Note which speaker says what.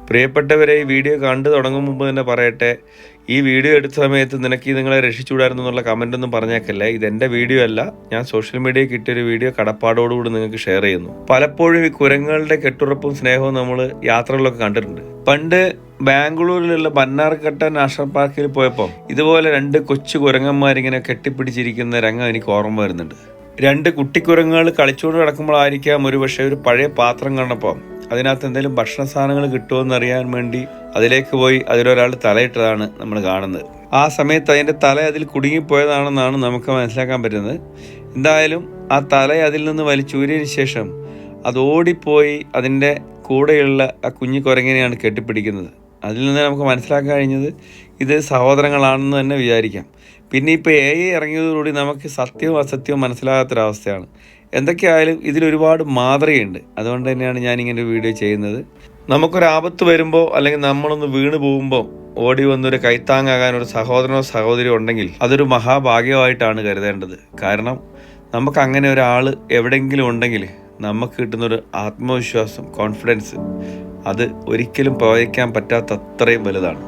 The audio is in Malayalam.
Speaker 1: പ്രിയപ്പെട്ടവരെ, ഈ വീഡിയോ കണ്ടു തുടങ്ങും മുമ്പ് തന്നെ പറയട്ടെ, ഈ വീഡിയോ എടുത്ത സമയത്ത് നിനക്ക് നിങ്ങളെ രക്ഷിച്ചുകൂടായിരുന്നു എന്നുള്ള കമൻ്റൊന്നും പറഞ്ഞേക്കല്ലേ. ഇതെൻ്റെ വീഡിയോ അല്ല, ഞാൻ സോഷ്യൽ മീഡിയയിൽ കിട്ടിയൊരു വീഡിയോ കടപ്പാടോടുകൂടി നിങ്ങൾക്ക് ഷെയർ ചെയ്യുന്നു. പലപ്പോഴും ഈ കുരങ്ങുകളുടെ കെട്ടുറപ്പും സ്നേഹവും നമ്മൾ യാത്രകളിലൊക്കെ കണ്ടിട്ടുണ്ട്. പണ്ട് ബാംഗ്ലൂരിലുള്ള ബന്നാർഘട്ട നാഷണൽ പാർക്കിൽ പോയപ്പോൾ ഇതുപോലെ 2 കൊച്ചു കുരങ്ങന്മാരിങ്ങനെ കെട്ടിപ്പിടിച്ചിരിക്കുന്ന രംഗം എനിക്ക് ഓർമ്മ വരുന്നുണ്ട്. 2 കുട്ടിക്കുരങ്ങുകൾ കളിച്ചുകൊണ്ട് കിടക്കുമ്പോഴായിരിക്കാം ഒരുപക്ഷെ ഒരു പഴയ പാത്രം കണ്ടപ്പോൾ അതിനകത്ത് എന്തെങ്കിലും ഭക്ഷണ സാധനങ്ങൾ കിട്ടുമോ എന്നറിയാൻ വേണ്ടി അതിലേക്ക് പോയി അതിലൊരാൾ തലയിട്ടതാണ് നമ്മൾ കാണുന്നത്. ആ സമയത്ത് അതിൻ്റെ തല അതിൽ കുടുങ്ങിപ്പോയതാണെന്നാണ് നമുക്ക് മനസ്സിലാക്കാൻ പറ്റുന്നത്. എന്തായാലും ആ തല അതിൽ നിന്ന് വലിച്ചൂരിയതിന് ശേഷം അത് ഓടിപ്പോയി അതിൻ്റെ കൂടെയുള്ള ആ കുഞ്ഞു കുരങ്ങിനെയാണ് കെട്ടിപ്പിടിക്കുന്നത്. അതിൽ നിന്ന് നമുക്ക് മനസ്സിലാക്കാൻ കഴിഞ്ഞത് ഇത് സഹോദരങ്ങളാണെന്ന് തന്നെ വിചാരിക്കാം. പിന്നെ ഇപ്പോൾ AI ഇറങ്ങിയതോടുകൂടി നമുക്ക് സത്യവും അസത്യവും മനസ്സിലാകാത്തൊരവസ്ഥയാണ്. എന്തൊക്കെയായാലും ഇതിലൊരുപാട് മാതൃകയുണ്ട്. അതുകൊണ്ട് തന്നെയാണ് ഞാനിങ്ങനെ ഒരു വീഡിയോ ചെയ്യുന്നത്. നമുക്കൊരാപത്ത് വരുമ്പോൾ അല്ലെങ്കിൽ നമ്മളൊന്ന് വീണ് പോകുമ്പോൾ ഓടി വന്നൊരു കൈത്താങ്ങാകാൻ ഒരു സഹോദരനോ സഹോദരിയോ ഉണ്ടെങ്കിൽ അതൊരു മഹാഭാഗ്യമായിട്ടാണ് കരുതേണ്ടത്. കാരണം നമുക്ക് അങ്ങനെ ഒരാൾ എവിടെയെങ്കിലും ഉണ്ടെങ്കിൽ നമുക്ക് കിട്ടുന്നൊരു ആത്മവിശ്വാസം, കോൺഫിഡൻസ്, അത് ഒരിക്കലും പ്രവചിക്കാൻ പറ്റാത്ത അത്രയും വലുതാണ്.